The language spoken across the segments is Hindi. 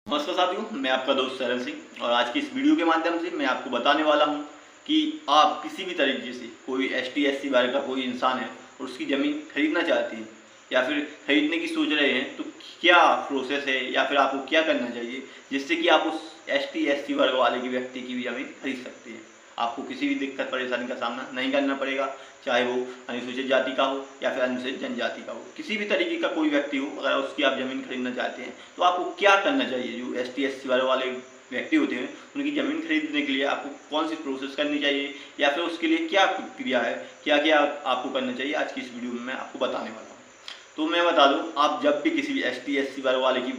नमस्कार साथियों, मैं आपका दोस्त सरल सिंह और आज की इस वीडियो के माध्यम से मैं आपको बताने वाला हूं कि आप किसी भी तरीके से कोई ST/SC वर्ग का कोई इंसान है और उसकी ज़मीन खरीदना चाहती है या फिर खरीदने की सोच रहे हैं, तो क्या प्रोसेस है या फिर आपको क्या करना चाहिए जिससे कि आप उस ST/SC वर्ग वाले की व्यक्ति की भी ज़मीन खरीद सकते हैं। आपको किसी भी दिक्कत परेशानी का सामना नहीं करना पड़ेगा, चाहे वो अनुसूचित जाति का हो या फिर अनुसूचित जनजाति का हो। किसी भी तरीके का कोई व्यक्ति हो, अगर उसकी आप ज़मीन खरीदना चाहते हैं तो आपको क्या करना चाहिए। जो ST/SC वर्ग वाले व्यक्ति होते हैं उनकी ज़मीन खरीदने के लिए आपको कौन सी प्रोसेस करनी चाहिए या फिर उसके लिए क्या प्रक्रिया है, क्या क्या आपको करना चाहिए, आज की इस वीडियो में मैं आपको बताने वाला हूँ। तो मैं बता दूँ, आप जब भी किसी भी ST/SC वर्ग वाले की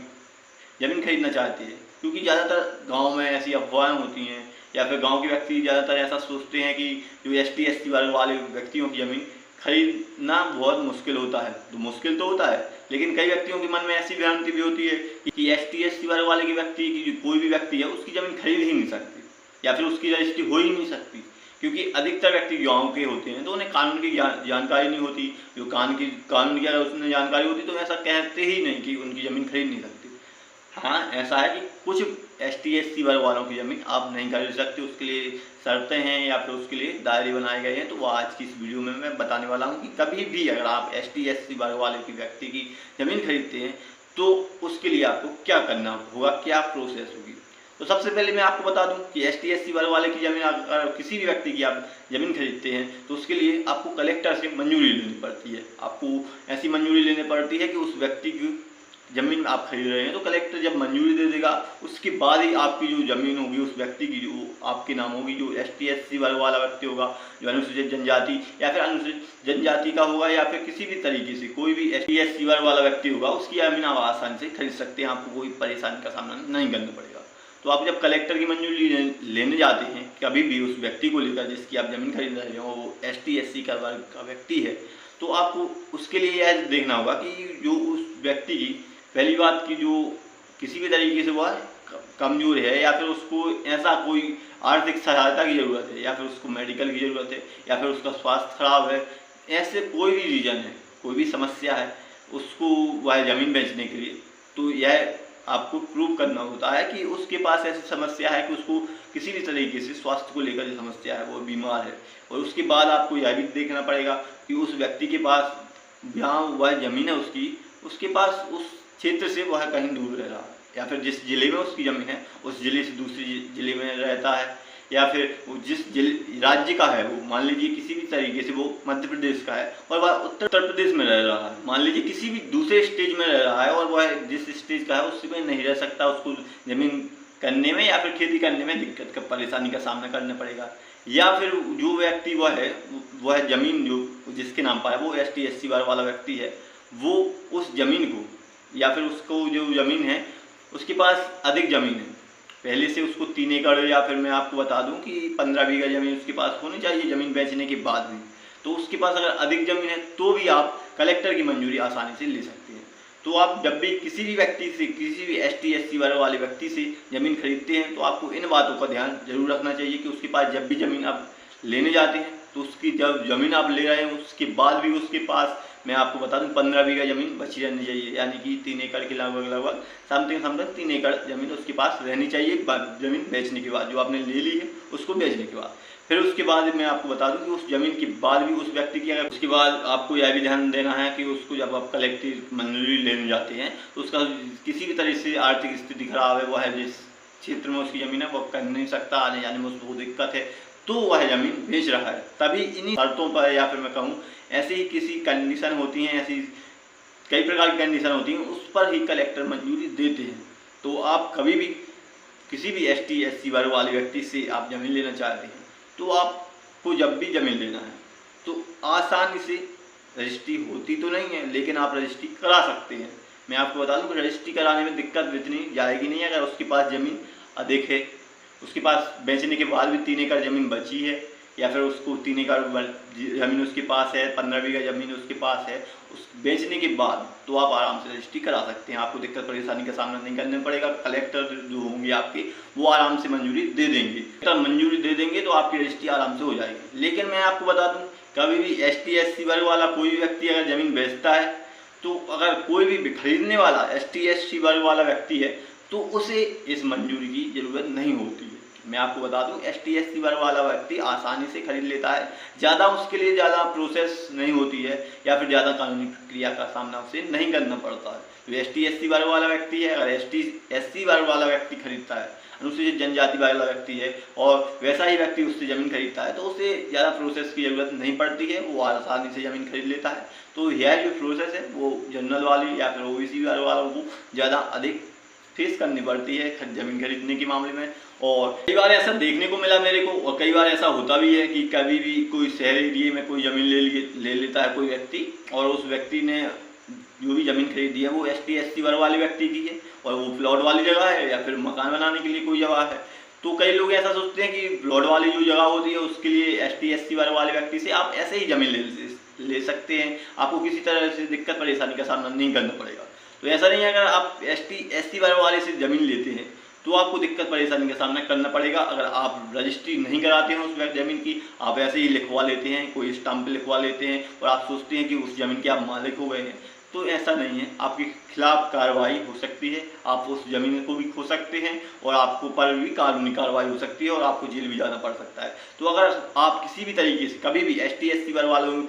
ज़मीन खरीदना चाहते हैं, क्योंकि ज़्यादातर गांव में ऐसी अफवाहें होती हैं या फिर गांव के व्यक्ति ज़्यादातर ऐसा सोचते हैं कि जो ST/SC वर्ग वाले व्यक्तियों की ज़मीन खरीदना बहुत मुश्किल होता है। तो मुश्किल तो होता है, लेकिन कई व्यक्तियों के मन में ऐसी भ्रांति भी होती है कि ST/SC वर्ग वाले की व्यक्ति की कोई भी व्यक्ति है उसकी ज़मीन खरीद ही नहीं सकती या फिर उसकी रजिस्ट्री हो ही नहीं सकती, क्योंकि अधिकतर व्यक्ति गाँव के होते हैं तो उन्हें कानून की जानकारी नहीं होती। जो कानून की अगर उसमें जानकारी होती तो ऐसा कहते ही नहीं कि उनकी ज़मीन खरीद नहीं सकती। हाँ, ऐसा है कि कुछ ST/SC वर्ग वालों की ज़मीन आप नहीं खरीद सकते, उसके लिए शर्तें हैं या फिर उसके लिए दायरे बनाए गए हैं। तो वो आज की इस वीडियो में मैं बताने वाला हूँ कि कभी भी अगर आप ST/SC वर्ग वाले की व्यक्ति की ज़मीन खरीदते हैं तो उसके लिए आपको क्या करना होगा, क्या प्रोसेस होगी। तो सबसे पहले मैं आपको बता दूं कि ST/SC वर्ग वाले की ज़मीन, अगर किसी भी व्यक्ति की आप ज़मीन खरीदते हैं तो उसके लिए आपको कलेक्टर से मंजूरी लेनी पड़ती है। आपको ऐसी मंजूरी लेनी पड़ती है कि उस व्यक्ति की ज़मीन आप खरीद रहे हैं तो कलेक्टर जब मंजूरी दे देगा उसके बाद ही आपकी जो ज़मीन होगी उस व्यक्ति की जो आपके नाम होगी। जो ST/SC वर्ग वाला व्यक्ति होगा, जो अनुसूचित जनजाति या फिर अनुसूचित जनजाति का होगा या फिर किसी भी तरीके से कोई भी ST/SC वर्ग वाला व्यक्ति होगा, उसकी ज़मीन आप आसानी से खरीद सकते हैं। आपको कोई परेशानी का सामना नहीं करना पड़ेगा। तो आप जब कलेक्टर की मंजूरी लेने जाते हैं कभी भी उस व्यक्ति को लेकर जिसकी आप ज़मीन खरीद रहे हो, वो ST/SC का वर्ग का व्यक्ति है, तो आपको उसके लिए यह देखना होगा कि जो उस व्यक्ति की पहली बात की जो किसी भी तरीके से वह कमज़ोर है या फिर उसको ऐसा कोई आर्थिक सहायता की ज़रूरत है या फिर उसको मेडिकल की ज़रूरत है या फिर उसका स्वास्थ्य खराब है, ऐसे कोई भी रीज़न है, कोई भी समस्या है उसको वह ज़मीन बेचने के लिए, तो यह आपको प्रूव करना होता है कि उसके पास ऐसी समस्या है कि उसको किसी भी तरीके से स्वास्थ्य को लेकर जो समस्या है, वो बीमार है। और उसके बाद आपको यह भी देखना पड़ेगा कि उस व्यक्ति के पास जहाँ वह ज़मीन है उसके पास उस क्षेत्र से वह कहीं दूर रह रहा है या फिर जिस ज़िले में उसकी ज़मीन है उस ज़िले से दूसरे ज़िले में रहता है या फिर वो जिस राज्य का है, वो मान लीजिए किसी भी तरीके से वो मध्य प्रदेश का है और वह उत्तर प्रदेश में रह रहा है, मान लीजिए किसी भी दूसरे स्टेज में रह रहा है और वह जिस स्टेज का है उसमें नहीं रह सकता, उसको ज़मीन करने में या फिर खेती करने में दिक्कत का परेशानी का सामना करना पड़ेगा। या फिर जो व्यक्ति वह ज़मीन जो जिसके नाम पर है वो ST/SC वर्ग वाला व्यक्ति है, वो उस ज़मीन को या फिर उसको जो ज़मीन है उसके पास अधिक ज़मीन है, पहले से उसको 3 एकड़ या फिर मैं आपको बता दूं कि 15 बीघा ज़मीन उसके पास होनी चाहिए ज़मीन बेचने के बाद भी। तो उसके पास अगर अधिक ज़मीन है तो भी आप कलेक्टर की मंजूरी आसानी से ले सकते हैं। तो आप जब भी किसी भी व्यक्ति से, किसी भी ST/SC वर्ग वाले व्यक्ति से ज़मीन खरीदते हैं तो आपको इन बातों का ध्यान जरूर रखना चाहिए कि उसके पास जब भी ज़मीन आप लेने जाते हैं तो उसकी जब ज़मीन आप ले रहे हैं उसके बाद भी उसके पास, मैं आपको बता दूं, 15 बीघा ज़मीन बची रहनी चाहिए, यानी कि 3 एकड़ के लगभग समथिंग 3 एकड़ ज़मीन उसके पास रहनी चाहिए ज़मीन बेचने के बाद, जो आपने ले ली है उसको बेचने के बाद। फिर उसके बाद मैं आपको बता दूं कि उस ज़मीन के बाद भी उस व्यक्ति की, अगर उसके बाद आपको यह भी ध्यान देना है कि उसको जब आप कलेक्टर मंजूरी लेने जाते हैं तो उसका किसी भी तरह से आर्थिक स्थिति खराब है, वह है जिस क्षेत्र में उसकी ज़मीन है वो कर नहीं सकता, आने जाने में उसको दिक्कत है, तो वह ज़मीन बेच रहा है, तभी इन्हीं शर्तों पर या फिर मैं कहूँ ऐसे ही किसी कंडीशन होती हैं, ऐसी कई प्रकार की कंडीशन होती हैं, उस पर ही कलेक्टर मंजूरी देते हैं। तो आप कभी भी किसी भी ST/SC वर्ग वाले व्यक्ति से आप ज़मीन लेना चाहते हैं तो आपको जब भी ज़मीन लेना है तो आसानी से, रजिस्ट्री होती तो नहीं है लेकिन आप रजिस्ट्री करा सकते हैं। मैं आपको बता दूं कि रजिस्ट्री कराने में दिक्कत इतनी जाएगी नहीं अगर उसके पास ज़मीन अधिक है, उसके पास बेचने के बाद भी 3 एकड़ ज़मीन बची है या फिर उसको 3 एकड़ ज़मीन उसके पास है, 15 बीघा ज़मीन उसके पास है, उस बेचने के बाद तो आप आराम से रजिस्ट्री करा सकते हैं। आपको दिक्कत परेशानी का सामना नहीं करना पड़ेगा। कलेक्टर जो होंगे आपके वो आराम से मंजूरी दे देंगे, तब मंजूरी दे देंगे तो आपकी रजिस्ट्री आराम से हो जाएगी। लेकिन मैं आपको बता दूँ, कभी भी ST/SC वर्ग वाला कोई भी व्यक्ति अगर ज़मीन बेचता है तो अगर कोई भी खरीदने वाला ST/SC वर्ग वाला व्यक्ति है तो उसे इस मंजूरी की ज़रूरत नहीं होती है। मैं आपको बता दूं, ST/SC वर्ग वाला व्यक्ति आसानी से खरीद लेता है, ज़्यादा उसके लिए ज़्यादा प्रोसेस नहीं होती है या फिर ज़्यादा कानूनी प्रक्रिया का सामना उसे नहीं करना पड़ता है। तो ST/SC वर्ग वाला व्यक्ति है, अगर ST/SC वर्ग वाला व्यक्ति खरीदता है, अनुसूचित जनजाति वाला व्यक्ति है और वैसा ही व्यक्ति उससे ज़मीन खरीदता है, तो उसे ज़्यादा प्रोसेस की ज़रूरत नहीं पड़ती है, वो आसानी से ज़मीन खरीद लेता है। तो यह जो प्रोसेस है वो जनरल वाली या फिर OBC वालों को ज़्यादा अधिक फेस करनी पड़ती है ज़मीन खरीदने के मामले में। और कई बार ऐसा देखने को मिला मेरे को, और कई बार ऐसा होता भी है कि कभी भी कोई शहर एरिए में कोई ज़मीन ले लेता है कोई व्यक्ति, और उस व्यक्ति ने जो भी ज़मीन खरीदी है वो ST/SC वर्ग वाले व्यक्ति की है और वो प्लॉट वाली जगह है या फिर मकान बनाने के लिए कोई जगह है। तो कई लोग ऐसा सोचते हैं कि प्लॉट वाली जो जगह होती है उसके लिए ST/SC वर्ग वाले व्यक्ति से आप ऐसे ही ज़मीन ले सकते हैं, आपको किसी तरह से दिक्कत परेशानी का सामना नहीं करना पड़ेगा। तो ऐसा नहीं है, अगर आप ST/SC वर्ग वाले से ज़मीन लेते हैं तो आपको दिक्कत परेशानी का सामना करना पड़ेगा। अगर आप रजिस्ट्री नहीं कराते हैं उस ज़मीन की, आप ऐसे ही लिखवा लेते हैं, कोई स्टाम्प लिखवा लेते हैं और आप सोचते हैं कि उस ज़मीन के आप मालिक हो गए हैं, तो ऐसा नहीं है। आपके खिलाफ कार्रवाई हो सकती है, आप उस ज़मीन को भी खो सकते हैं और आपको पर भी कानूनी कार्रवाई हो सकती है और आपको जेल भी जाना पड़ सकता है। तो अगर आप किसी भी तरीके से कभी भी ST/SC वर्ग वालों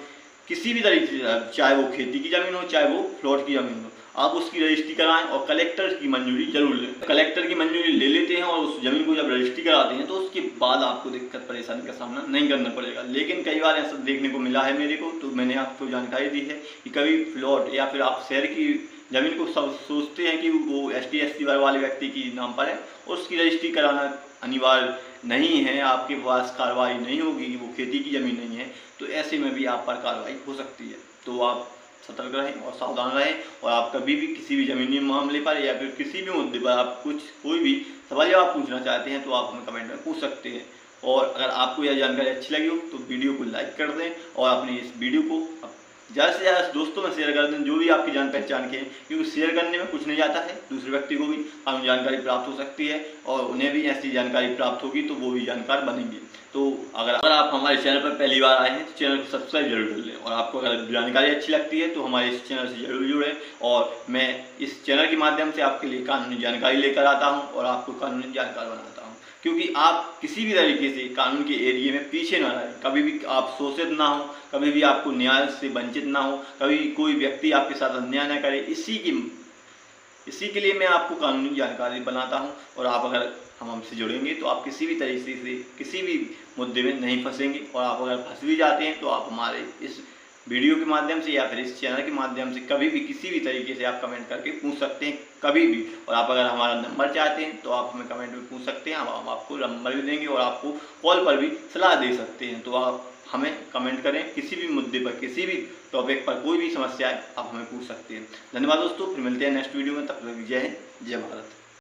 किसी भी तरीके से, चाहे वो खेती की ज़मीन हो चाहे वो प्लॉट की ज़मीन हो, आप उसकी रजिस्ट्री कराएं और कलेक्टर की मंजूरी जरूर लें। कलेक्टर की मंजूरी ले लेते हैं और उस ज़मीन को जब रजिस्ट्री कराते हैं तो उसके बाद आपको दिक्कत परेशानी का सामना नहीं करना पड़ेगा। लेकिन कई बार ऐसा देखने को मिला है मेरे को, तो मैंने आपको जानकारी दी है कि कभी प्लॉट या फिर आप शहर की ज़मीन को सब सोचते हैं कि वो ST/SC वर्ग वाले व्यक्ति की नाम पर है और उसकी रजिस्ट्री कराना अनिवार्य नहीं है, आपके पास कार्रवाई नहीं होगी, वो खेती की ज़मीन नहीं है, तो ऐसे में भी आप पर कार्रवाई हो सकती है। तो आप सतर्क रहें और सावधान रहें, और आप कभी भी किसी भी ज़मीनी मामले पर या फिर किसी भी मुद्दे पर आप कोई भी सवाल जवाब पूछना चाहते हैं तो आप हमें कमेंट में पूछ सकते हैं। और अगर आपको यह जानकारी अच्छी लगी हो तो वीडियो को लाइक कर दें और अपनी इस वीडियो को ज़्यादा से ज़्यादा दोस्तों में शेयर कर दें जो भी आपकी जान पहचान के हैं, क्योंकि शेयर करने में कुछ नहीं जाता है, दूसरे व्यक्ति को भी हमें जानकारी प्राप्त हो सकती है और उन्हें भी ऐसी जानकारी प्राप्त होगी तो वो भी जानकार बनेंगे। तो अगर आप हमारे चैनल पर पहली बार आए हैं तो चैनल को सब्सक्राइब जरूर कर लें, और आपको अगर जानकारी अच्छी लगती है तो हमारे इस चैनल से जरूर जुड़ें। और मैं इस चैनल के माध्यम से आपके लिए कानूनी जानकारी लेकर आता हूँ और आपको कानूनी जानकार बनाता हूँ, क्योंकि आप किसी भी तरीके से कानून के एरिए में पीछे ना रहें, कभी भी आप शोषित ना हो, कभी भी आपको न्याय से वंचित ना हो, कभी कोई व्यक्ति आपके साथ अन्याय ना करे। इसी के लिए मैं आपको कानूनी जानकारी बनाता हूं, और आप अगर हमसे जुड़ेंगे तो आप किसी भी तरीके से किसी भी मुद्दे में नहीं फंसेंगे, और आप अगर फंस भी जाते हैं तो आप हमारे इस वीडियो के माध्यम से या फिर इस चैनल के माध्यम से कभी भी किसी भी तरीके से आप कमेंट करके पूछ सकते हैं, कभी भी। और आप अगर हमारा नंबर चाहते हैं तो आप हमें कमेंट में पूछ सकते हैं, हम आपको नंबर भी देंगे और आपको कॉल पर भी सलाह दे सकते हैं। तो आप हमें कमेंट करें, किसी भी मुद्दे पर, किसी भी टॉपिक पर, कोई भी समस्या है आप हमें पूछ सकते हैं। धन्यवाद दोस्तों, फिर मिलते हैं नेक्स्ट वीडियो में, तब तक जय हिंद, जय भारत।